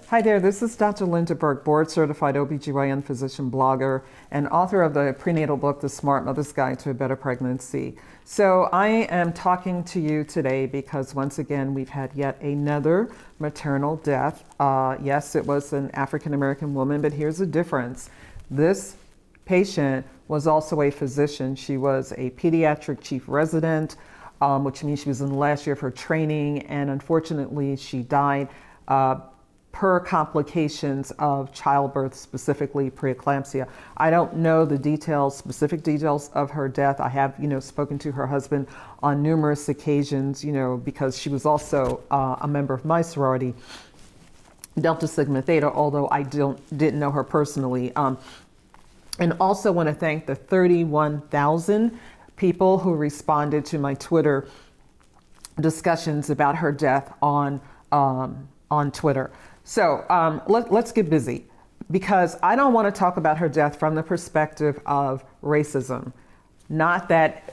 Hi there, this is Dr. Linda Burke, board certified OBGYN physician blogger and author of the prenatal book, The Smart Mother's Guide to a Better Pregnancy. So I am talking to you today because once again, we've had yet another maternal death. Yes, it was an African-American woman, but here's the difference. This patient was also a physician. She was a pediatric chief resident, which means she was in the last year of her training, and unfortunately she died per complications of childbirth, specifically preeclampsia. I don't know the details, specific details of her death. I have, spoken to her husband on numerous occasions, because she was also a member of my sorority, Delta Sigma Theta, although I didn't know her personally. And also want to thank the 31,000 people who responded to my Twitter discussions about her death on Twitter. So let's get busy, because I don't want to talk about her death from the perspective of racism. Not that,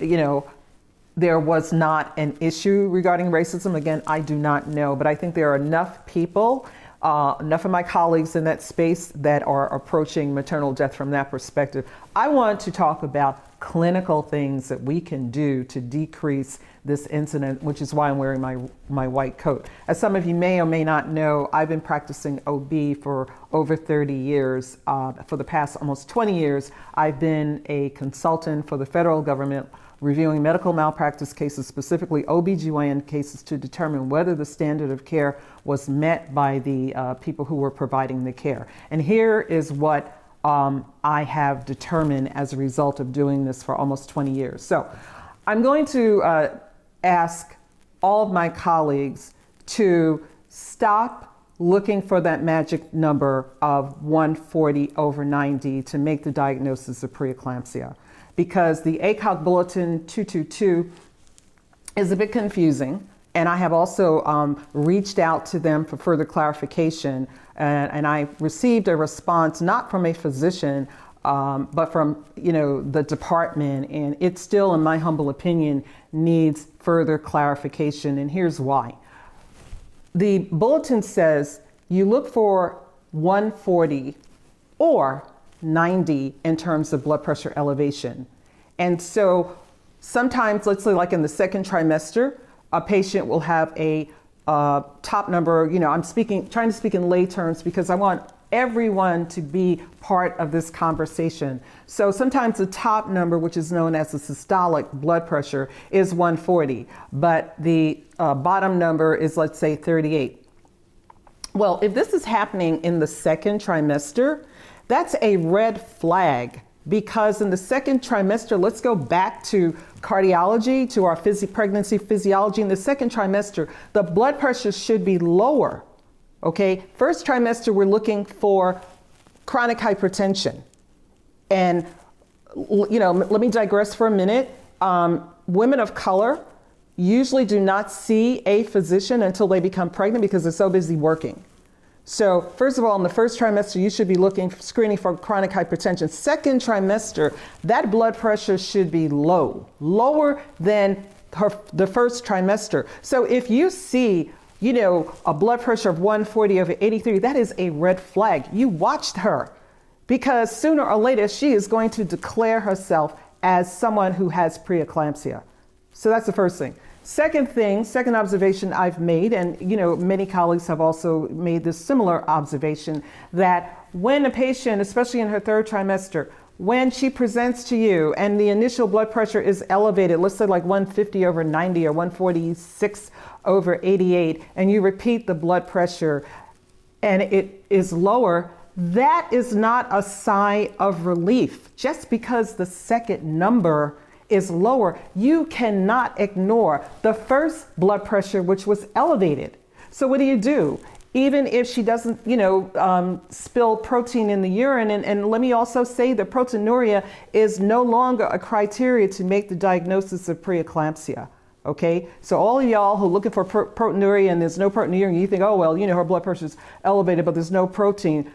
there was not an issue regarding racism. Again, I do not know, but I think there are enough people, enough of my colleagues in that space that are approaching maternal death from that perspective. I want to talk about clinical things that we can do to decrease this incident, which is why I'm wearing my white coat. As some of you may or may not know, I've been practicing OB for over 30 years. For the past almost 20 years, I've been a consultant for the federal government, reviewing medical malpractice cases, specifically OBGYN cases, to determine whether the standard of care was met by the people who were providing the care. And here is what I have determined as a result of doing this for almost 20 years. So I'm going to ask all of my colleagues to stop looking for that magic number of 140/90 to make the diagnosis of preeclampsia, because the ACOG Bulletin 222 is a bit confusing. And I have also reached out to them for further clarification, and I received a response not from a physician, but from the department, and it still, in my humble opinion, needs further clarification. And here's why. The bulletin says you look for 140 or 90 in terms of blood pressure elevation, and so sometimes, let's say like in the second trimester, a patient will have a top number. I'm trying to speak in lay terms because I want everyone to be part of this conversation. So sometimes the top number, which is known as the systolic blood pressure, is 140, but the bottom number is, let's say, 38. Well, if this is happening in the second trimester, that's a red flag. Because in the second trimester, let's go back to cardiology, to our pregnancy physiology. In the second trimester, the blood pressure should be lower, okay? First trimester, we're looking for chronic hypertension. And, let me digress for a minute. Women of color usually do not see a physician until they become pregnant because they're so busy working. So first of all, in the first trimester, you should be screening for chronic hypertension. Second trimester, that blood pressure should be lower than the first trimester. So if you see, a blood pressure of 140/83, that is a red flag. You watched her, because sooner or later, she is going to declare herself as someone who has preeclampsia. So that's the first thing. Second observation I've made, and many colleagues have also made this similar observation, that when a patient, especially in her third trimester, when she presents to you and the initial blood pressure is elevated, let's say like 150/90 or 146/88, and you repeat the blood pressure and it is lower, that is not a sign of relief. Just because the second number is lower, you cannot ignore the first blood pressure, which was elevated. So what do? Even if she doesn't, spill protein in the urine, and let me also say that proteinuria is no longer a criteria to make the diagnosis of preeclampsia. Okay, so all of y'all who are looking for proteinuria and there's no protein in the urine, you think, oh well, her blood pressure is elevated, but there's no protein.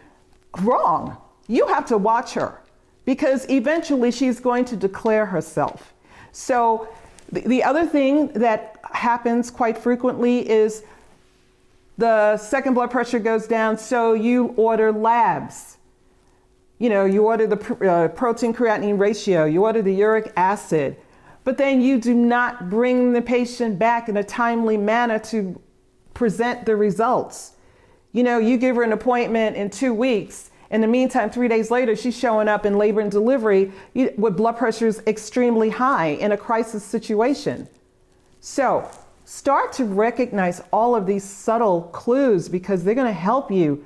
Wrong. You have to watch her, because eventually she's going to declare herself. So the other thing that happens quite frequently is The second blood pressure goes down, so you order labs. You order the protein creatinine ratio, you order the uric acid, but then you do not bring the patient back in a timely manner to present the results. You give her an appointment in 2 weeks. In the meantime, 3 days later, she's showing up in labor and delivery with blood pressures extremely high in a crisis situation. So start to recognize all of these subtle clues because they're going to help you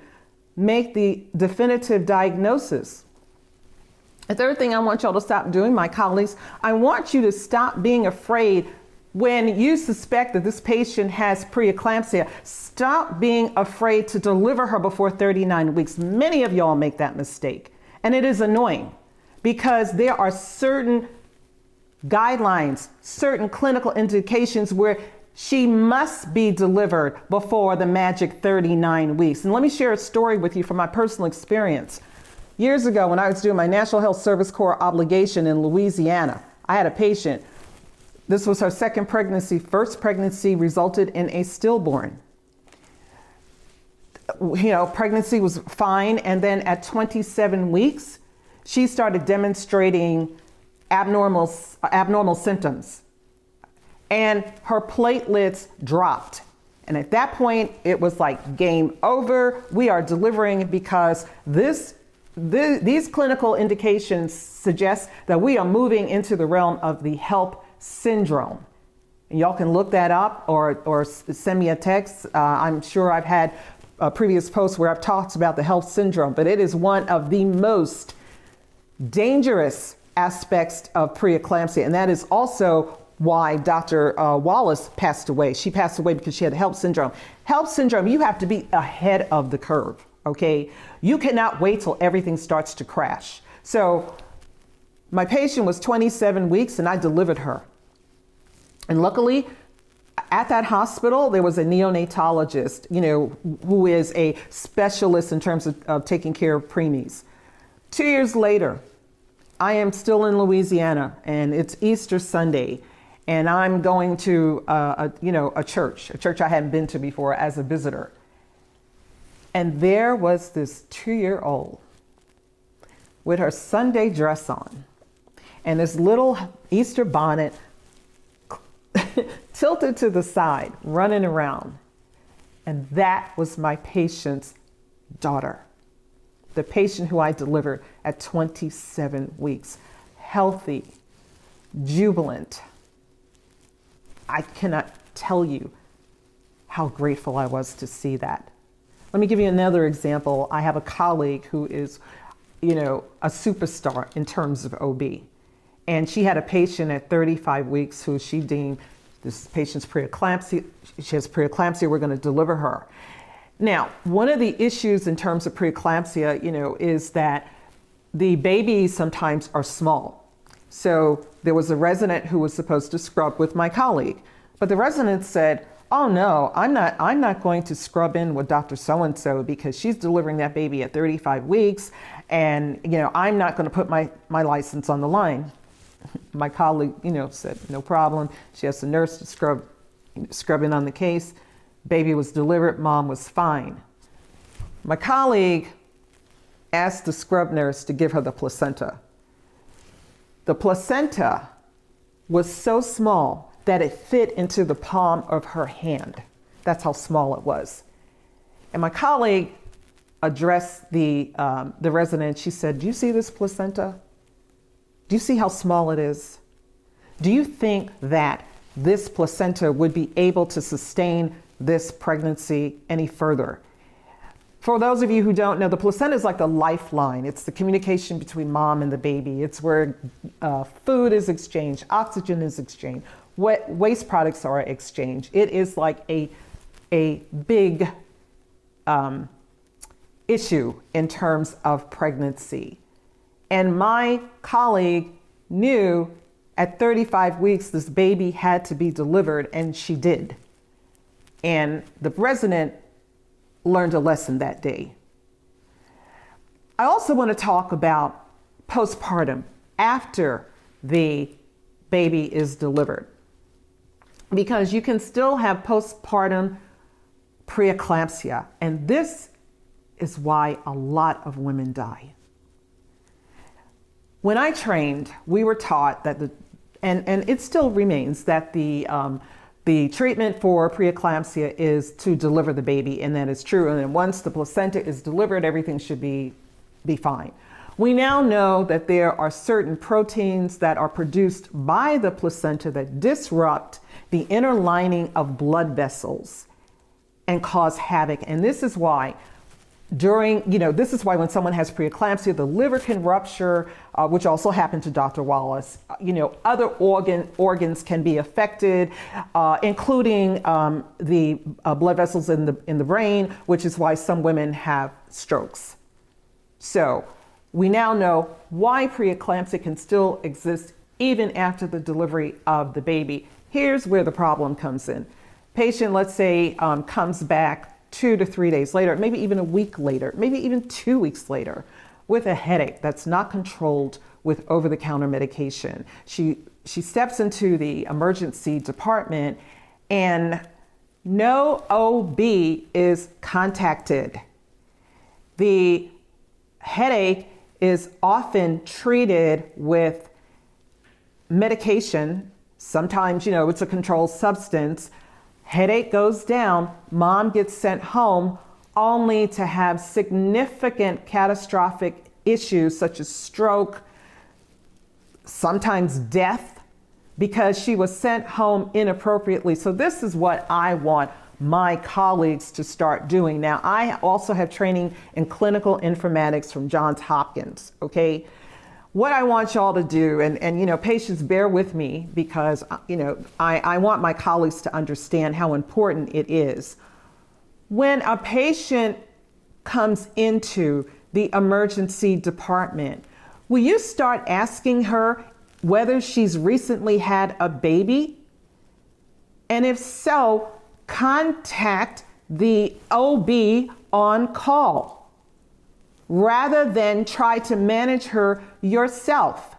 make the definitive diagnosis. The third thing I want y'all to stop doing, my colleagues, I want you to stop being afraid when you suspect that this patient has preeclampsia. Stop being afraid to deliver her before 39 weeks. Many of y'all make that mistake, and it is annoying because there are certain guidelines, certain clinical indications where she must be delivered before the magic 39 weeks. And let me share a story with you from my personal experience. Years ago, when I was doing my National Health Service Corps obligation in Louisiana, I had a patient. This was her second pregnancy. First pregnancy resulted in a stillborn. Pregnancy was fine. And then at 27 weeks, she started demonstrating abnormal symptoms. And her platelets dropped. And at that point, it was like game over. We are delivering because these clinical indications suggest that we are moving into the realm of the HELP syndrome. And y'all can look that up or send me a text. I'm sure I've had previous posts where I've talked about the HELP syndrome, but it is one of the most dangerous aspects of preeclampsia. And that is also why Dr. Wallace passed away. She passed away because she had HELP syndrome. HELP syndrome, you have to be ahead of the curve, okay? You cannot wait till everything starts to crash. So my patient was 27 weeks and I delivered her. And luckily, at that hospital, there was a neonatologist, who is a specialist in terms of taking care of preemies. 2 years later, I am still in Louisiana and it's Easter Sunday. And I'm going to a church I hadn't been to before as a visitor. And there was this 2-year-old with her Sunday dress on and this little Easter bonnet tilted to the side, running around. And that was my patient's daughter, the patient who I delivered at 27 weeks, healthy, jubilant. I cannot tell you how grateful I was to see that. Let me give you another example. I have a colleague who is, a superstar in terms of OB. And she had a patient at 35 weeks who she deemed this patient's preeclampsia. She has preeclampsia. We're going to deliver her. Now, one of the issues in terms of preeclampsia, is that the babies sometimes are small. So there was a resident who was supposed to scrub with my colleague, but the resident said, "Oh no, I'm not going to scrub in with Dr. So-and-so because she's delivering that baby at 35 weeks, and I'm not going to put my license on the line." My colleague, said, "No problem." She has a nurse to scrub in on the case. Baby was delivered, mom was fine. My colleague asked the scrub nurse to give her the placenta. The placenta was so small that it fit into the palm of her hand. That's how small it was. And my colleague addressed the resident. She said, "Do you see this placenta? Do you see how small it is? Do you think that this placenta would be able to sustain this pregnancy any further?" For those of you who don't know, the placenta is like the lifeline. It's the communication between mom and the baby. It's where food is exchanged, oxygen is exchanged, waste products are exchanged. It is like a big issue in terms of pregnancy. And my colleague knew at 35 weeks this baby had to be delivered, and she did. And the resident learned a lesson that day. I also want to talk about postpartum, after the baby is delivered, because you can still have postpartum preeclampsia. And this is why a lot of women die. When I trained, we were taught that and it still remains, that the treatment for preeclampsia is to deliver the baby, and that is true. And then once the placenta is delivered, everything should be fine. We now know that there are certain proteins that are produced by the placenta that disrupt the inner lining of blood vessels and cause havoc. And this is why this is why when someone has preeclampsia, the liver can rupture, which also happened to Dr. Wallace. Other organs can be affected, including the blood vessels in the brain, which is why some women have strokes. So we now know why preeclampsia can still exist even after the delivery of the baby. Here's where the problem comes in. Patient, let's say, comes back 2 to 3 days later, maybe even a week later, maybe even 2 weeks later, with a headache that's not controlled with over-the-counter medication. She steps into the emergency department and no OB is contacted. The headache is often treated with medication. Sometimes, it's a controlled substance. Headache goes down, mom gets sent home only to have significant catastrophic issues such as stroke, sometimes death, because she was sent home inappropriately. So this is what I want my colleagues to start doing. Now, I also have training in clinical informatics from Johns Hopkins, okay? What I want y'all to do, and patients, bear with me, because I want my colleagues to understand how important it is. When a patient comes into the emergency department, will you start asking her whether she's recently had a baby? And if so, contact the OB on call, rather than try to manage her yourself.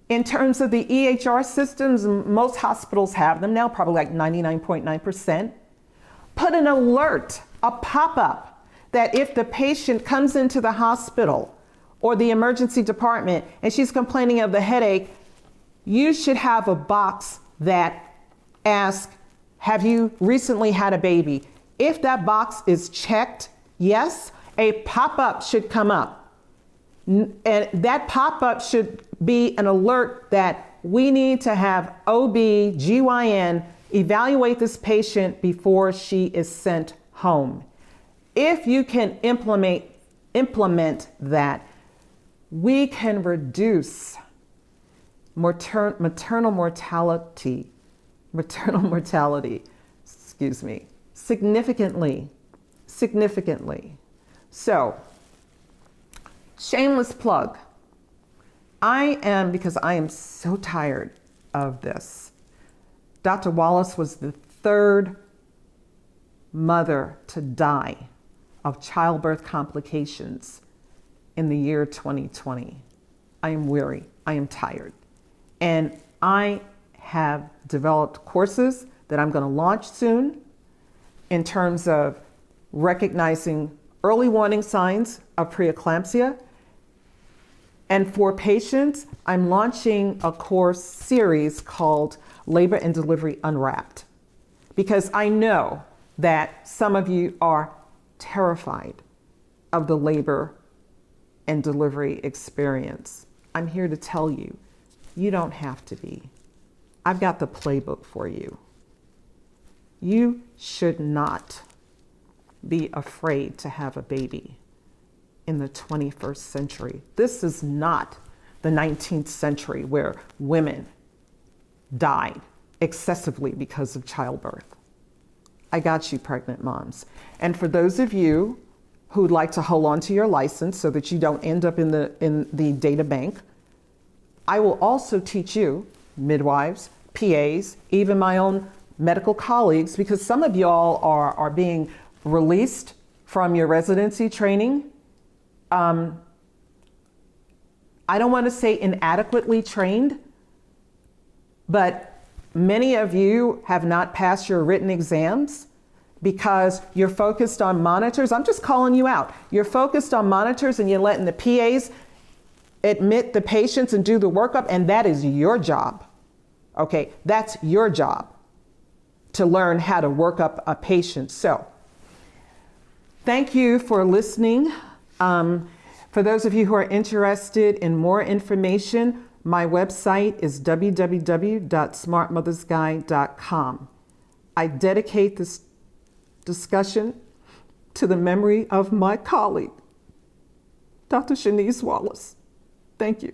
In terms of the EHR systems, most hospitals have them now, probably like 99.9%. Put an alert, a pop-up, that if the patient comes into the hospital or the emergency department and she's complaining of the headache, you should have a box that asks, have you recently had a baby? If that box is checked, yes, a pop-up should come up. And that pop-up should be an alert that we need to have OB/GYN evaluate this patient before she is sent home. If you can implement that, we can reduce maternal mortality, significantly. So, shameless plug. Because I am so tired of this. Dr. Wallace was the third mother to die of childbirth complications in the year 2020. I am weary. I am tired. And I have developed courses that I'm going to launch soon in terms of recognizing early warning signs of preeclampsia. And for patients, I'm launching a course series called Labor and Delivery Unwrapped, because I know that some of you are terrified of the labor and delivery experience. I'm here to tell you, you don't have to be. I've got the playbook for you. You should not be afraid to have a baby in the 21st century. This is not the 19th century where women died excessively because of childbirth. I got you, pregnant moms. And for those of you who'd like to hold on to your license so that you don't end up in the data bank, I will also teach you, midwives, PAs, even my own medical colleagues, because some of y'all are being released from your residency training. I don't want to say inadequately trained, but many of you have not passed your written exams because you're focused on monitors. I'm just calling you out. You're focused on monitors and you're letting the PAs admit the patients and do the workup, and that is your job. Okay, that's your job to learn how to work up a patient. So, thank you for listening. For those of you who are interested in more information, my website is www.smartmothersguide.com. I dedicate this discussion to the memory of my colleague, Dr. Chaniece Wallace. Thank you.